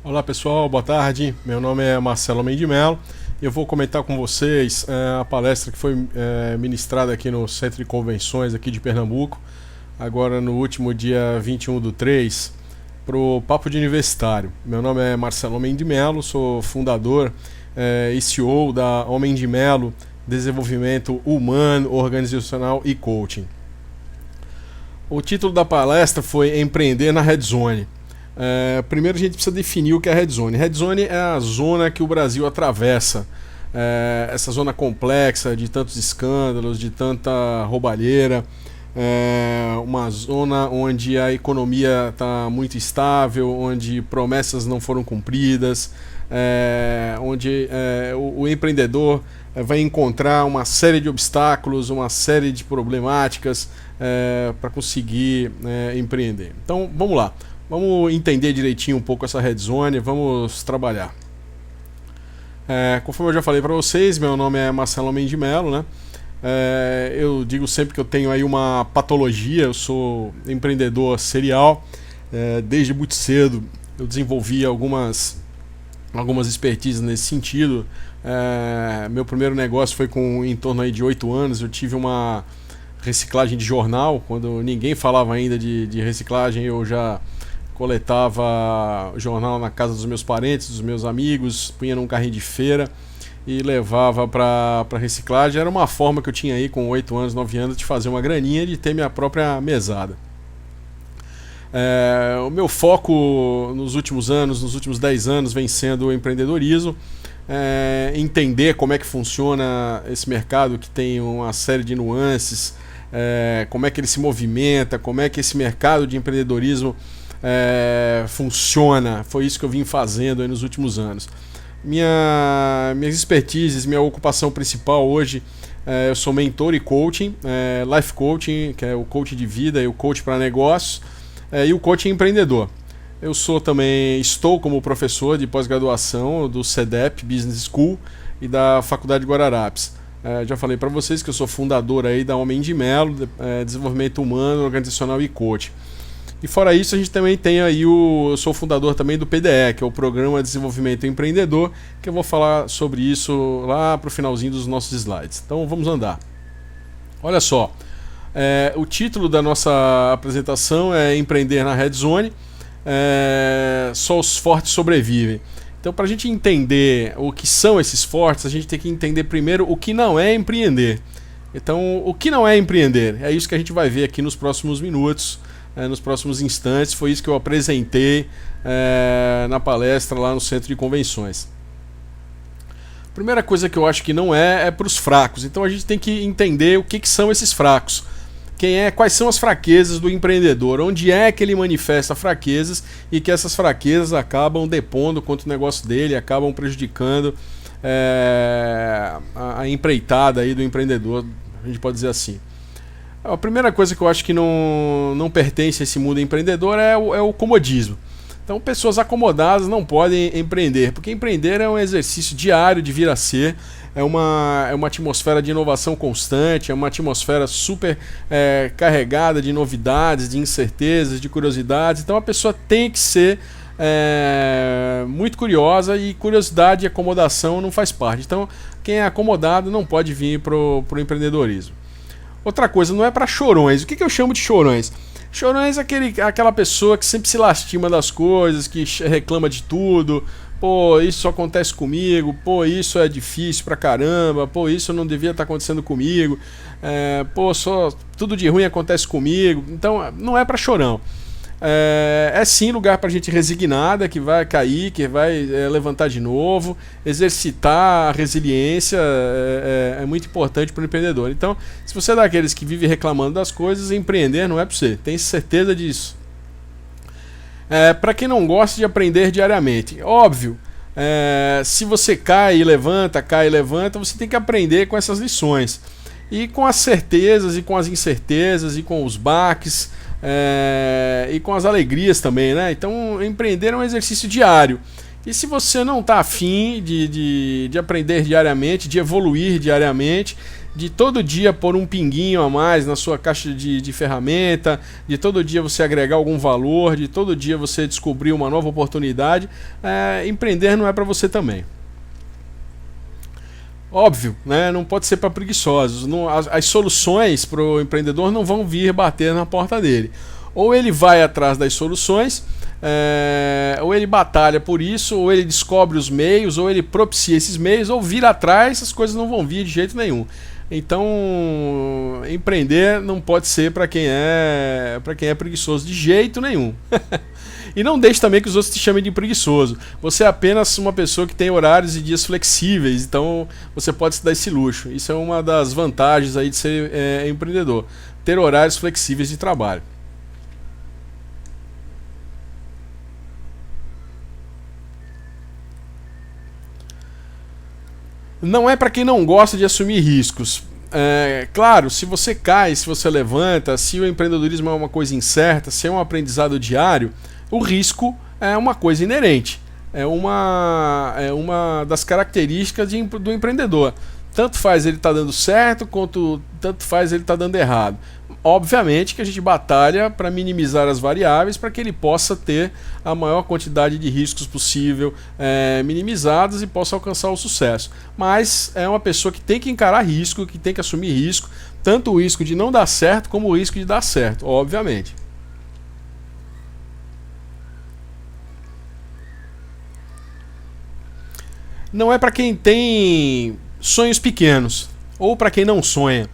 Olá pessoal, boa tarde. Meu nome é Marcelo Mendes de Mello e eu vou comentar com vocês a palestra que foi ministrada aqui no Centro de Convenções aqui de Pernambuco, agora no último dia 21/3, para o Papo de Universitário. Meu nome é Marcelo Mendes de Mello, sou fundador e CEO da Homem de Mello Desenvolvimento Humano, Organizacional e Coaching. O título da palestra foi Empreender na Red Zone. Primeiro a gente precisa definir o que é a Red Zone. Red Zone é a zona que o Brasil atravessa, essa zona complexa de tantos escândalos, de tanta roubalheira, uma zona onde a economia está muito estável, onde promessas não foram cumpridas, onde o empreendedor vai encontrar uma série de obstáculos, uma série de problemáticas para conseguir empreender. Então vamos lá. Vamos entender direitinho um pouco essa Red Zone, vamos trabalhar. Conforme eu já falei para vocês, meu nome é Marcelo Mendes de Mello, né? Eu digo sempre que eu tenho aí uma patologia, eu sou empreendedor serial. Desde muito cedo eu desenvolvi algumas expertises nesse sentido. Meu primeiro negócio foi em torno aí de 8 anos, eu tive uma reciclagem de jornal, quando ninguém falava ainda de reciclagem, eu já coletava jornal na casa dos meus parentes, dos meus amigos, punha num carrinho de feira e levava para reciclagem. Era uma forma que eu tinha aí com 8 anos, 9 anos de fazer uma graninha, de ter minha própria mesada. O meu foco nos últimos anos, nos últimos 10 anos, vem sendo o empreendedorismo, entender como é que funciona esse mercado que tem uma série de nuances, como é que ele se movimenta, como é que esse mercado de empreendedorismo funciona. Foi isso que eu vim fazendo aí nos últimos anos. Minhas expertises, minha ocupação principal hoje, eu sou mentor e coaching, life coaching, que é o coach de vida e o coach para negócios, e o coaching empreendedor. Eu estou como professor de pós-graduação do CEDEP Business School e da Faculdade de Guararapes. Já falei para vocês que eu sou fundador aí da Homem de Mello, Desenvolvimento Humano, Organizacional e Coaching. E fora isso, a gente também tem aí eu sou fundador também do PDE, que é o Programa de Desenvolvimento Empreendedor, que eu vou falar sobre isso lá para o finalzinho dos nossos slides. Então vamos andar. Olha só, o título da nossa apresentação é Empreender na Red Zone, só os fortes sobrevivem. Então, para a gente entender o que são esses fortes, a gente tem que entender primeiro o que não é empreender. Então, o que não é empreender? É isso que a gente vai ver aqui nos próximos minutos, nos próximos instantes. Foi isso que eu apresentei na palestra lá no Centro de Convenções. Primeira coisa que eu acho que não é para os fracos. Então a gente tem que entender o que são esses fracos. Quais são as fraquezas do empreendedor, onde é que ele manifesta fraquezas e que essas fraquezas acabam depondo contra o negócio dele, acabam prejudicando a empreitada aí do empreendedor, a gente pode dizer assim. A primeira coisa que eu acho que não pertence a esse mundo empreendedor é o comodismo. Então, pessoas acomodadas não podem empreender, porque empreender é um exercício diário de vir a ser, é uma atmosfera de inovação constante, é uma atmosfera super carregada de novidades, de incertezas, de curiosidades. Então, a pessoa tem que ser muito curiosa, e curiosidade e acomodação não faz parte. Então, quem é acomodado não pode vir para o empreendedorismo. Outra coisa, não é para chorões. O que eu chamo de chorões? Chorões é aquela pessoa que sempre se lastima das coisas, que reclama de tudo. Pô, isso só acontece comigo. Pô, isso é difícil pra caramba. Pô, isso não devia estar acontecendo comigo. Só tudo de ruim acontece comigo. Então, não é para chorão. É sim lugar para gente resignada, que vai cair, que vai levantar de novo. Exercitar a resiliência é muito importante para o empreendedor. Então, se você é daqueles que vive reclamando das coisas, empreender não é para você, tem certeza disso. Para quem não gosta de aprender diariamente, óbvio, se você cai e levanta, você tem que aprender com essas lições. E com as certezas, e com as incertezas, e com os baques, e com as alegrias também, né? Então, empreender é um exercício diário. E se você não está afim de aprender diariamente, de evoluir diariamente, de todo dia pôr um pinguinho a mais na sua caixa de ferramenta, de todo dia você agregar algum valor, de todo dia você descobrir uma nova oportunidade, empreender não é para você também. Óbvio, né? Não pode ser para preguiçosos. As soluções para o empreendedor não vão vir bater na porta dele. Ou ele vai atrás das soluções, ou ele batalha por isso, ou ele descobre os meios, ou ele propicia esses meios, ou vira atrás, as coisas não vão vir de jeito nenhum. Então, empreender não pode ser para quem é preguiçoso de jeito nenhum. E não deixe também que os outros te chamem de preguiçoso. Você é apenas uma pessoa que tem horários e dias flexíveis, então você pode se dar esse luxo. Isso é uma das vantagens aí de ser empreendedor, ter horários flexíveis de trabalho. Não é para quem não gosta de assumir riscos. Claro, se você cai, se você levanta, se o empreendedorismo é uma coisa incerta, se é um aprendizado diário, o risco é uma coisa inerente, é uma das características do empreendedor. Tanto faz ele estar dando certo, quanto tanto faz ele estar dando errado. Obviamente que a gente batalha para minimizar as variáveis para que ele possa ter a maior quantidade de riscos possível minimizados e possa alcançar o sucesso. Mas é uma pessoa que tem que encarar risco, que tem que assumir risco, tanto o risco de não dar certo como o risco de dar certo, obviamente. Não é para quem tem sonhos pequenos ou para quem não sonha.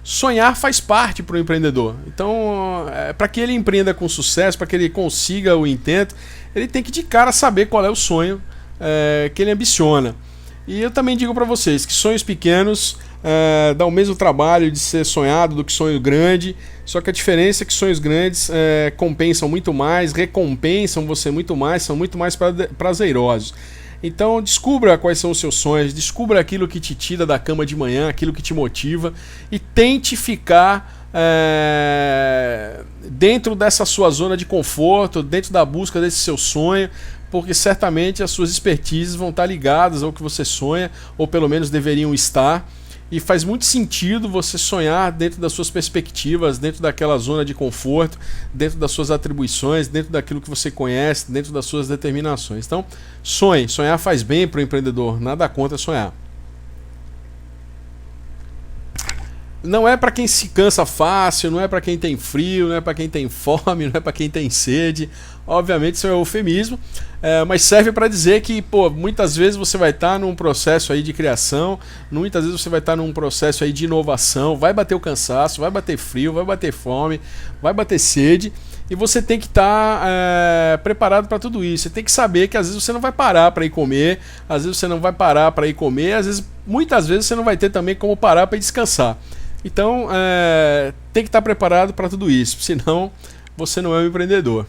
Sonhar faz parte para o empreendedor. Então, para que ele empreenda com sucesso, para que ele consiga o intento, ele tem que de cara saber qual é o sonho que ele ambiciona. E eu também digo para vocês que sonhos pequenos dão o mesmo trabalho de ser sonhado do que sonho grande, só que a diferença é que sonhos grandes compensam muito mais, recompensam você muito mais, são muito mais prazerosos. Então descubra quais são os seus sonhos, descubra aquilo que te tira da cama de manhã, aquilo que te motiva e tente ficar dentro dessa sua zona de conforto, dentro da busca desse seu sonho, porque certamente as suas expertises vão estar ligadas ao que você sonha, ou pelo menos deveriam estar. E faz muito sentido você sonhar dentro das suas perspectivas, dentro daquela zona de conforto, dentro das suas atribuições, dentro daquilo que você conhece, dentro das suas determinações. Então, sonhe. Sonhar faz bem para o empreendedor, nada contra sonhar. Não é para quem se cansa fácil, não é para quem tem frio, não é para quem tem fome, não é para quem tem sede. Obviamente isso é um eufemismo, mas serve para dizer que muitas vezes você vai estar num processo aí de criação, muitas vezes você vai estar num processo aí de inovação, vai bater o cansaço, vai bater frio, vai bater fome, vai bater sede, e você tem que estar preparado para tudo isso. Você tem que saber que às vezes você não vai parar para ir comer, às vezes você não vai parar para ir comer, muitas vezes você não vai ter também como parar para ir descansar. Então tem que estar preparado para tudo isso, senão você não é um empreendedor.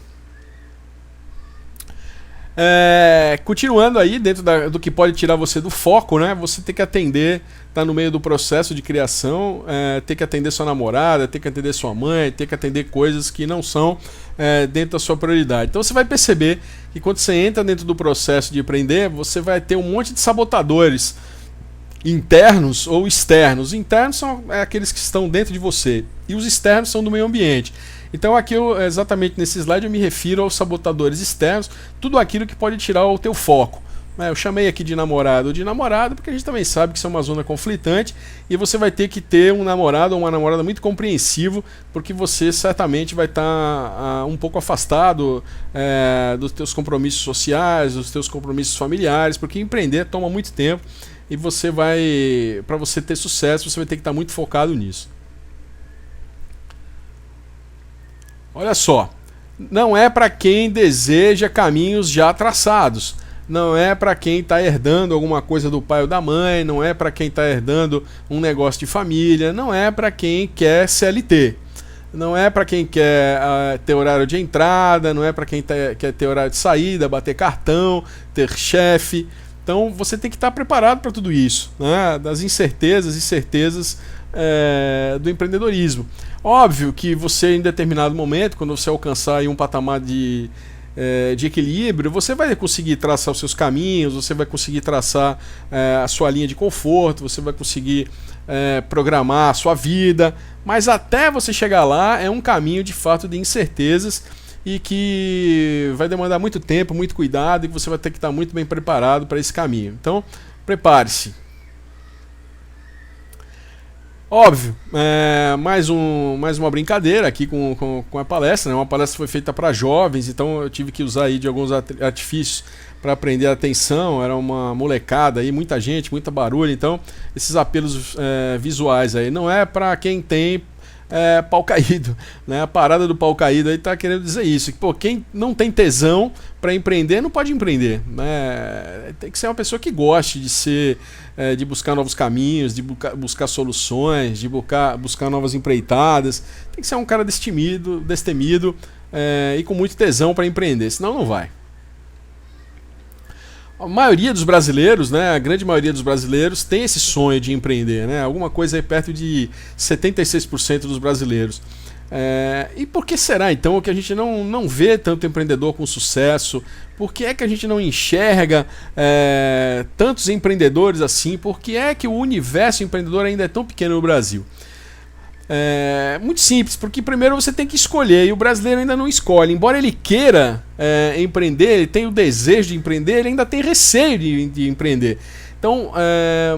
Continuando aí dentro do que pode tirar você do foco, né? Você tem que atender, tá no meio do processo de criação, tem que atender sua namorada, tem que atender sua mãe, tem que atender coisas que não são dentro da sua prioridade. Então você vai perceber que quando você entra dentro do processo de empreender, você vai ter um monte de sabotadores internos ou externos. Os internos são aqueles que estão dentro de você e os externos são do meio ambiente. Então aqui exatamente nesse slide eu me refiro aos sabotadores externos, tudo aquilo que pode tirar o teu foco. Eu chamei aqui de namorado ou de namorada porque a gente também sabe que isso é uma zona conflitante e você vai ter que ter um namorado ou uma namorada muito compreensivo, porque você certamente vai estar um pouco afastado dos teus compromissos sociais, dos teus compromissos familiares, porque empreender toma muito tempo e para você ter sucesso, você vai ter que estar muito focado nisso. Olha só, não é para quem deseja caminhos já traçados, não é para quem está herdando alguma coisa do pai ou da mãe, não é para quem está herdando um negócio de família, não é para quem quer CLT, não é para quem quer ter horário de entrada, não é para quem quer ter horário de saída, bater cartão, ter chefe. Então você tem que estar preparado para tudo isso, né? Das incertezas e certezas do empreendedorismo. Óbvio que você, em determinado momento, quando você alcançar aí um patamar de equilíbrio, você vai conseguir traçar os seus caminhos, você vai conseguir traçar a sua linha de conforto, você vai conseguir programar a sua vida, mas até você chegar lá é um caminho de fato de incertezas e que vai demandar muito tempo, muito cuidado e você vai ter que estar muito bem preparado para esse caminho. Então, prepare-se. Óbvio, mais uma brincadeira aqui com a palestra, né? Uma palestra foi feita para jovens, então eu tive que usar aí de alguns artifícios para prender a atenção. Era uma molecada aí, muita gente, muita barulho, então esses apelos visuais aí não é para quem tem pau caído, né? A parada do pau caído aí tá querendo dizer isso, que pô, quem não tem tesão para empreender não pode empreender, né? Tem que ser uma pessoa que goste de buscar novos caminhos, de buscar soluções, de buscar novas empreitadas. Tem que ser um cara destemido e com muito tesão para empreender, senão não vai. A maioria dos brasileiros, né, a grande maioria dos brasileiros tem esse sonho de empreender, né? Alguma coisa aí perto de 76% dos brasileiros. E por que será então que a gente não vê tanto empreendedor com sucesso? Por que é que a gente não enxerga tantos empreendedores assim? Por que é que o universo empreendedor ainda é tão pequeno no Brasil? Muito simples, porque primeiro você tem que escolher e o brasileiro ainda não escolhe. Embora ele queira empreender, ele tem o desejo de empreender, ele ainda tem receio de empreender. Então,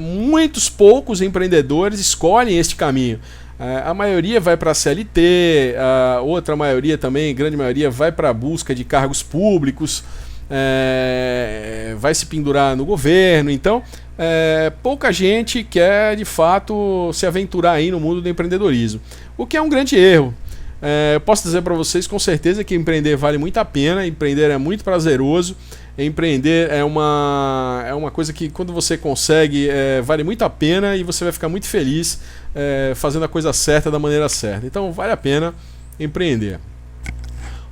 muitos poucos empreendedores escolhem este caminho. A maioria vai para a CLT, a outra maioria também, grande maioria, vai para a busca de cargos públicos, vai se pendurar no governo. Então, pouca gente quer de fato se aventurar aí no mundo do empreendedorismo, o que é um grande erro. Eu posso dizer para vocês com certeza que empreender vale muito a pena, empreender é muito prazeroso, empreender é uma coisa que quando você consegue vale muito a pena e você vai ficar muito feliz fazendo a coisa certa da maneira certa. Então vale a pena empreender.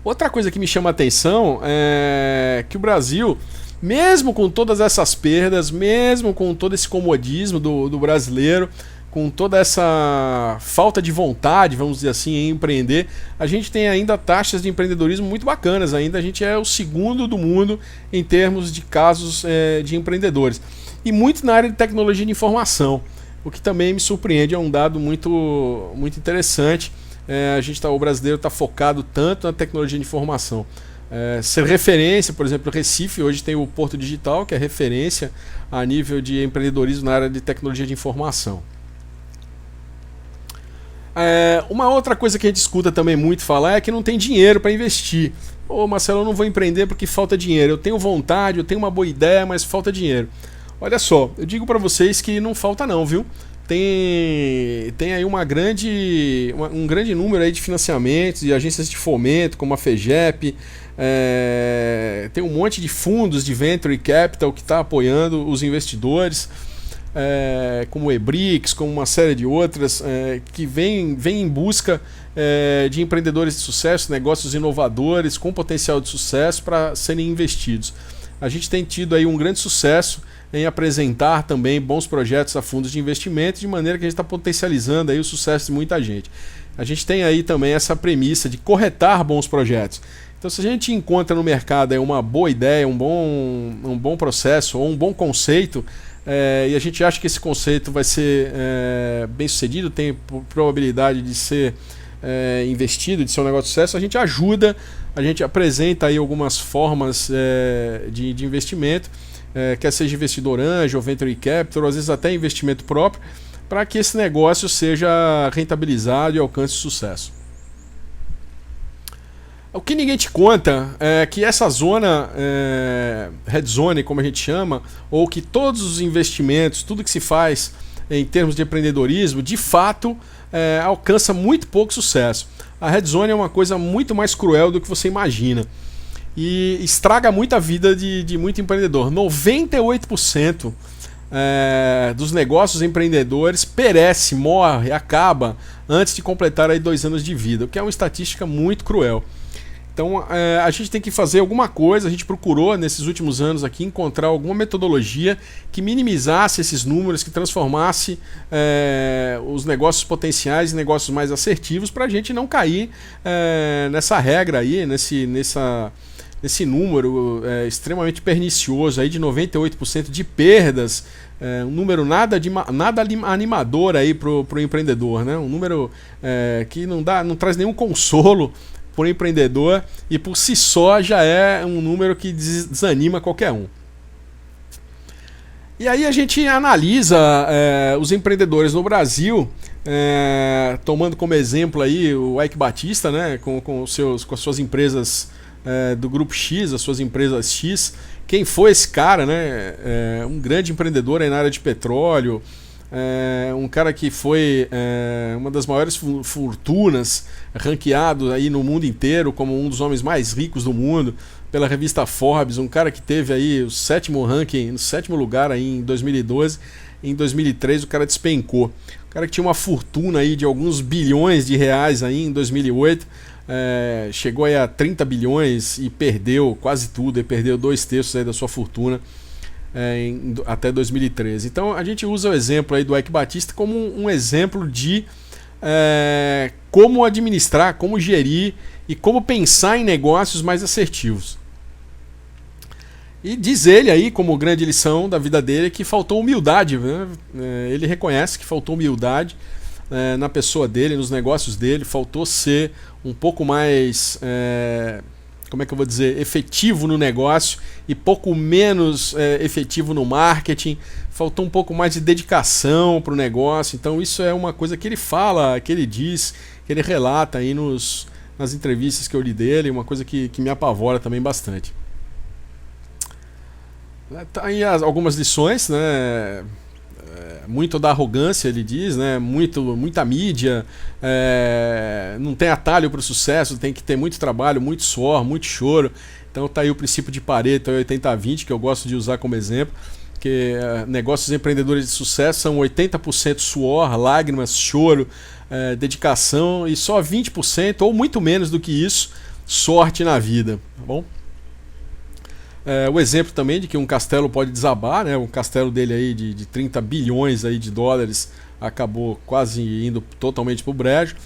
Outra coisa que me chama a atenção é que o Brasil, mesmo com todas essas perdas, mesmo com todo esse comodismo do brasileiro, com toda essa falta de vontade, vamos dizer assim, em empreender, a gente tem ainda taxas de empreendedorismo muito bacanas. Ainda a gente é o segundo do mundo em termos de casos de empreendedores. E muito na área de tecnologia de informação, o que também me surpreende, é um dado muito, muito interessante. O brasileiro está focado tanto na tecnologia de informação. Ser referência, por exemplo, Recife hoje tem o Porto Digital, que é referência a nível de empreendedorismo na área de tecnologia de informação. Uma outra coisa que a gente escuta também muito falar é que não tem dinheiro para investir. Marcelo, eu não vou empreender porque falta dinheiro. Eu tenho vontade, eu tenho uma boa ideia, mas falta dinheiro. Olha só, eu digo para vocês que não falta não, viu? Tem aí um grande número aí de financiamentos e agências de fomento, como a FEGEP. Tem um monte de fundos de Venture Capital que está apoiando os investidores, como o EBRICS, como uma série de outras, que vem em busca de empreendedores de sucesso, negócios inovadores com potencial de sucesso para serem investidos. A gente tem tido aí um grande sucesso em apresentar também bons projetos a fundos de investimento, de maneira que a gente está potencializando aí o sucesso de muita gente. A gente tem aí também essa premissa de corretar bons projetos. Então, se a gente encontra no mercado aí uma boa ideia, um bom processo ou um bom conceito, e a gente acha que esse conceito vai ser bem sucedido, tem probabilidade de ser investido, de ser um negócio de sucesso, a gente apresenta aí algumas formas de investimento, quer seja investidor anjo ou venture capital, ou às vezes até investimento próprio, para que esse negócio seja rentabilizado e alcance sucesso. O que ninguém te conta é que essa zona, red zone, como a gente chama, ou que todos os investimentos, tudo que se faz em termos de empreendedorismo, de fato alcança muito pouco sucesso. A red zone é uma coisa muito mais cruel do que você imagina e estraga muito a vida de muito empreendedor. 98% dos negócios empreendedores perece, morre, acaba antes de completar aí 2 anos de vida, o que é uma estatística muito cruel. Então a gente tem que fazer alguma coisa. A gente procurou nesses últimos anos aqui encontrar alguma metodologia que minimizasse esses números, que transformasse os negócios potenciais em negócios mais assertivos, para a gente não cair nessa regra aí, nesse número extremamente pernicioso aí de 98% de perdas, um número nada animador aí pro empreendedor, né? Um número que não traz nenhum consolo para o empreendedor e por si só já é um número que desanima qualquer um. E aí a gente analisa os empreendedores no Brasil, tomando como exemplo aí o Eike Batista, né, com as suas empresas do Grupo X, as suas empresas X. Quem foi esse cara, né? Um grande empreendedor aí na área de petróleo, um cara que foi uma das maiores fortunas, ranqueado aí no mundo inteiro como um dos homens mais ricos do mundo pela revista Forbes, um cara que teve aí o 7º ranking, no 7º lugar aí em 2012, em 2003 o cara despencou. O cara que tinha uma fortuna aí de alguns bilhões de reais aí em 2008, chegou aí a 30 bilhões e perdeu quase tudo, e perdeu 2/3 aí da sua fortuna até 2013. Então a gente usa o exemplo aí do Eike Batista como um exemplo de como administrar, como gerir e como pensar em negócios mais assertivos. E diz ele aí, como grande lição da vida dele, que faltou humildade, né? Ele reconhece que faltou humildade na pessoa dele, nos negócios dele, faltou ser um pouco mais, como é que eu vou dizer, efetivo no negócio e pouco menos efetivo no marketing, faltou um pouco mais de dedicação para o negócio. Então isso é uma coisa que ele fala, que ele diz, que ele relata aí nas entrevistas que eu li dele, uma coisa que me apavora também bastante. Tá aí algumas lições, né? Muito da arrogância, ele diz, né? Muita mídia, não tem atalho para o sucesso, tem que ter muito trabalho, muito suor, muito choro. Então tá aí o princípio de Pareto 80-20, que eu gosto de usar como exemplo, que negócios empreendedores de sucesso são 80% suor, lágrimas, choro, dedicação, e só 20%, ou muito menos do que isso, sorte na vida, tá bom? O exemplo também de que um castelo pode desabar, né? O castelo dele aí de 30 bilhões aí de dólares acabou quase indo totalmente pro brejo.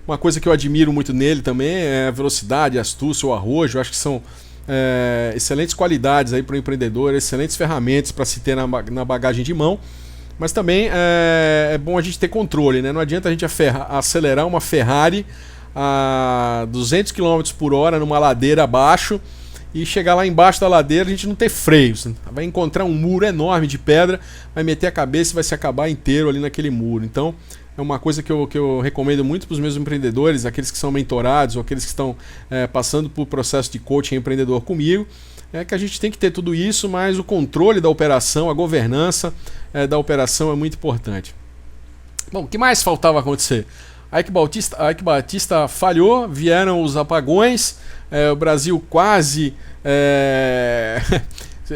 Uma coisa que eu admiro muito nele também é a velocidade, a astúcia, o arrojo. Eu acho que são excelentes qualidades aí para o empreendedor, excelentes ferramentas para se ter na bagagem de mão. Mas também é bom a gente ter controle, né? Não adianta a gente acelerar uma Ferrari a 200 km por hora numa ladeira abaixo e chegar lá embaixo da ladeira a gente não ter freios. Vai encontrar um muro enorme de pedra, vai meter a cabeça e vai se acabar inteiro ali naquele muro. Então é uma coisa que eu recomendo muito para os meus empreendedores, aqueles que são mentorados ou aqueles que estão passando por processo de coaching empreendedor comigo, que a gente tem que ter tudo isso, mas o controle da operação, a governança da operação é muito importante. Bom, o que mais faltava acontecer? A Eike Batista falhou, vieram os apagões, o Brasil quase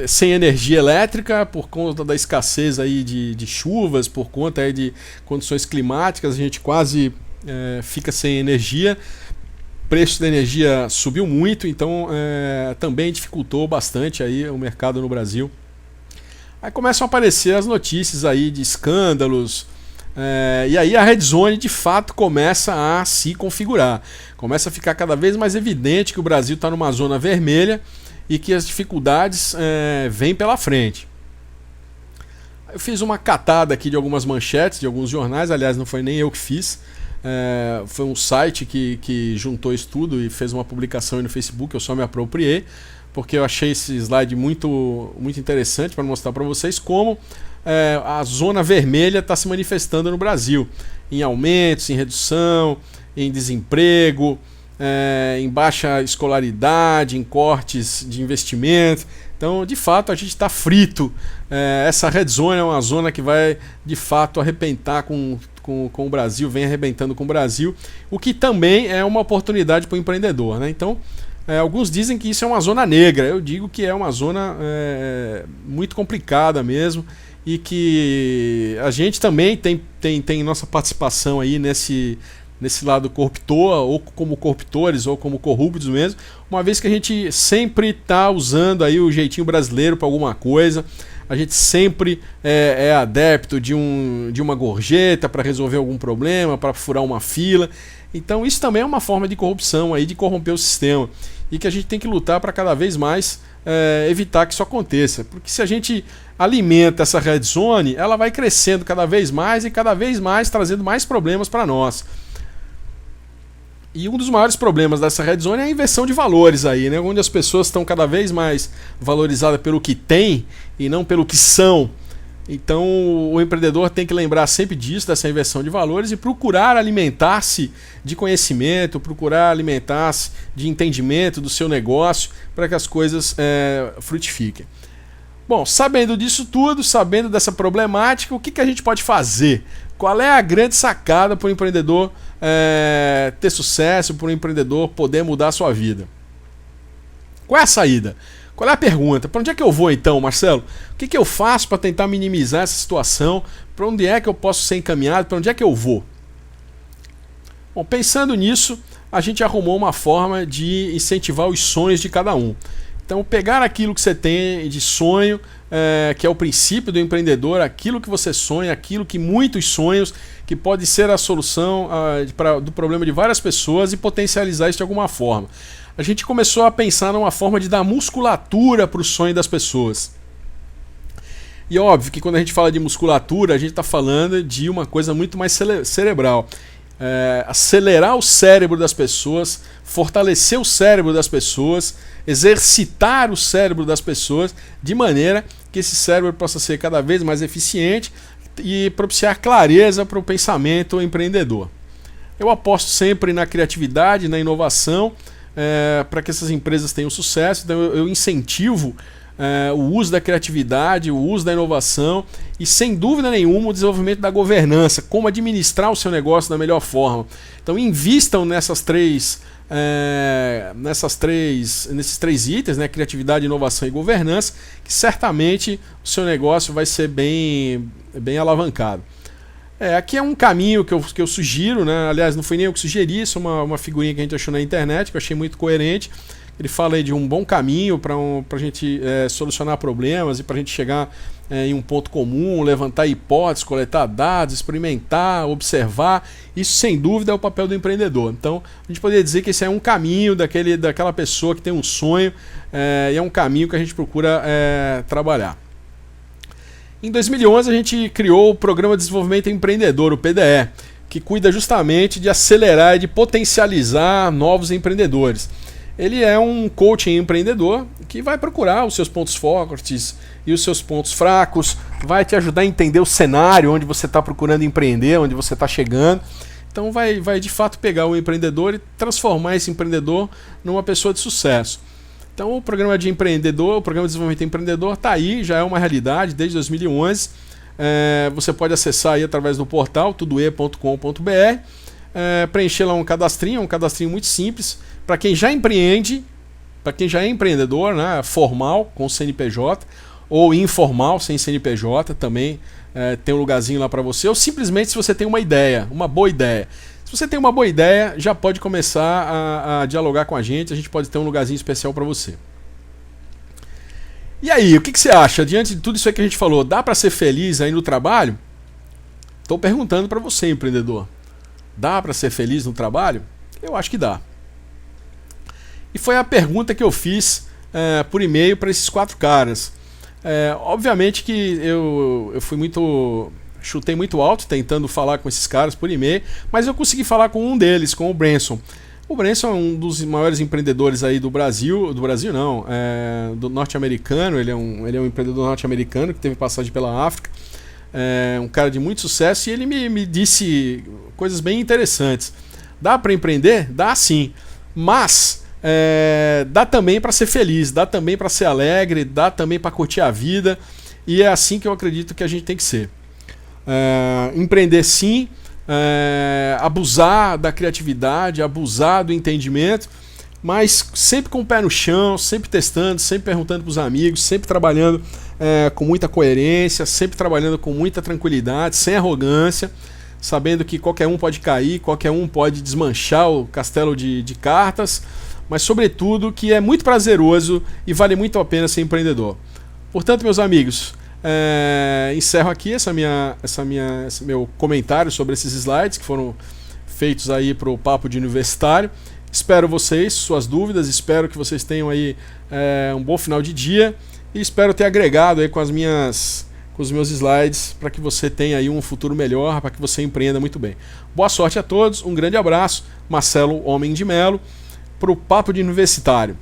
sem energia elétrica por conta da escassez aí de chuvas, por conta aí de condições climáticas, a gente quase fica sem energia. O preço da energia subiu muito, então também dificultou bastante aí o mercado no Brasil. Aí começam a aparecer as notícias aí de escândalos, e aí a Red Zone de fato começa a se configurar. Começa a ficar cada vez mais evidente que o Brasil está numa zona vermelha e que as dificuldades vêm pela frente. Eu fiz uma catada aqui de algumas manchetes de alguns jornais, aliás não foi nem eu que fiz, foi um site que juntou isso tudo e fez uma publicação aí no Facebook, eu só me apropriei, porque eu achei esse slide muito, muito interessante para mostrar para vocês como a zona vermelha está se manifestando no Brasil, em aumentos, em redução, em desemprego, em baixa escolaridade, em cortes de investimento. Então, de fato, a gente está frito. Essa red zone é uma zona que vai, de fato, arrebentar com o Brasil, vem arrebentando com o Brasil, o que também é uma oportunidade para o empreendedor, né? Então, alguns dizem que isso é uma zona negra, eu digo que é uma zona muito complicada mesmo, e que a gente também tem nossa participação aí nesse lado corruptor, ou como corruptores, ou como corruptos mesmo, uma vez que a gente sempre está usando aí o jeitinho brasileiro para alguma coisa, a gente sempre é adepto de uma gorjeta para resolver algum problema, para furar uma fila, Então isso também é uma forma de corrupção, aí, de corromper o sistema, e que a gente tem que lutar para cada vez mais evitar que isso aconteça. Porque se a gente alimenta essa red zone, ela vai crescendo cada vez mais e cada vez mais trazendo mais problemas para nós. E um dos maiores problemas dessa red zone é a inversão de valores aí, né? Onde as pessoas estão cada vez mais valorizadas pelo que têm e não pelo que são. Então o empreendedor tem que lembrar sempre disso, dessa inversão de valores, e procurar alimentar-se de conhecimento, procurar alimentar-se de entendimento do seu negócio para que as coisas frutifiquem. Bom, sabendo disso tudo, sabendo dessa problemática, o que a gente pode fazer? Qual é a grande sacada para o empreendedor ter sucesso, para o empreendedor poder mudar a sua vida? Qual é a saída? Qual é a pergunta? Para onde é que eu vou então, Marcelo? O que eu faço para tentar minimizar essa situação? Para onde é que eu posso ser encaminhado? Para onde é que eu vou? Bom, pensando nisso, a gente arrumou uma forma de incentivar os sonhos de cada um. Então, pegar aquilo que você tem de sonho, que é o princípio do empreendedor, aquilo que você sonha, aquilo que muitos sonhos, que pode ser a solução do problema de várias pessoas, e potencializar isso de alguma forma. A gente começou a pensar numa forma de dar musculatura para o sonho das pessoas. E óbvio que quando a gente fala de musculatura, a gente está falando de uma coisa muito mais cerebral. Acelerar o cérebro das pessoas, fortalecer o cérebro das pessoas, exercitar o cérebro das pessoas, de maneira que esse cérebro possa ser cada vez mais eficiente e propiciar clareza para o pensamento empreendedor. Eu aposto sempre na criatividade, na inovação, para que essas empresas tenham sucesso. Então eu incentivo o uso da criatividade, o uso da inovação e, sem dúvida nenhuma, o desenvolvimento da governança, como administrar o seu negócio da melhor forma. Então invistam nesses três itens, né? Criatividade, inovação e governança, que certamente o seu negócio vai ser bem alavancado. Aqui é um caminho que eu sugiro, né? Aliás, não foi nem eu que sugeri, isso é uma figurinha que a gente achou na internet, que eu achei muito coerente. Ele fala aí de um bom caminho para a gente solucionar problemas e para a gente chegar em um ponto comum, levantar hipóteses, coletar dados, experimentar, observar. Isso, sem dúvida, é o papel do empreendedor. Então, a gente poderia dizer que esse é um caminho daquela pessoa que tem um sonho, e é um caminho que a gente procura trabalhar. Em 2011, a gente criou o Programa de Desenvolvimento Empreendedor, o PDE, que cuida justamente de acelerar e de potencializar novos empreendedores. Ele é um coaching empreendedor que vai procurar os seus pontos fortes e os seus pontos fracos, vai te ajudar a entender o cenário onde você está procurando empreender, onde você está chegando. Então vai de fato pegar o empreendedor e transformar esse empreendedor numa pessoa de sucesso. Então o programa de desenvolvimento empreendedor está aí, já é uma realidade desde 2011. Você pode acessar aí através do portal tudoe.com.br, preencher lá um cadastrinho muito simples, para quem já empreende, para quem já é empreendedor, né, formal, com CNPJ, ou informal, sem CNPJ, também tem um lugarzinho lá para você, ou simplesmente se você tem uma ideia, uma boa ideia. Se você tem uma boa ideia, já pode começar a dialogar com a gente pode ter um lugarzinho especial para você. E aí, o que você acha? Diante de tudo isso aí que a gente falou, dá para ser feliz aí no trabalho? Estou perguntando para você, empreendedor. Dá para ser feliz no trabalho? Eu acho que dá. E foi a pergunta que eu fiz por e-mail para esses 4 caras. Obviamente que eu chutei muito alto tentando falar com esses caras por e-mail, mas eu consegui falar com um deles, com o Branson. O Branson é um dos maiores empreendedores aí do Brasil não, do norte-americano. Ele é um empreendedor norte-americano que teve passagem pela África, um cara de muito sucesso, e ele me disse coisas bem interessantes. Dá para empreender? Dá sim, mas dá também para ser feliz, dá também para ser alegre, dá também para curtir a vida, e é assim que eu acredito que a gente tem que ser. Empreender sim, abusar da criatividade, abusar do entendimento, mas sempre com o pé no chão, sempre testando, sempre perguntando para os amigos, sempre trabalhando com muita coerência, sempre trabalhando com muita tranquilidade, sem arrogância, sabendo que qualquer um pode cair, qualquer um pode desmanchar o castelo de cartas, mas sobretudo que é muito prazeroso e vale muito a pena ser empreendedor. Portanto, meus amigos, encerro aqui esse meu comentário sobre esses slides que foram feitos aí para o Papo de Universitário. Espero vocês, suas dúvidas, espero que vocês tenham aí um bom final de dia e espero ter agregado aí com os meus slides para que você tenha aí um futuro melhor, para que você empreenda muito bem. Boa sorte a todos, um grande abraço, Marcelo Homem de Melo, para o Papo de Universitário.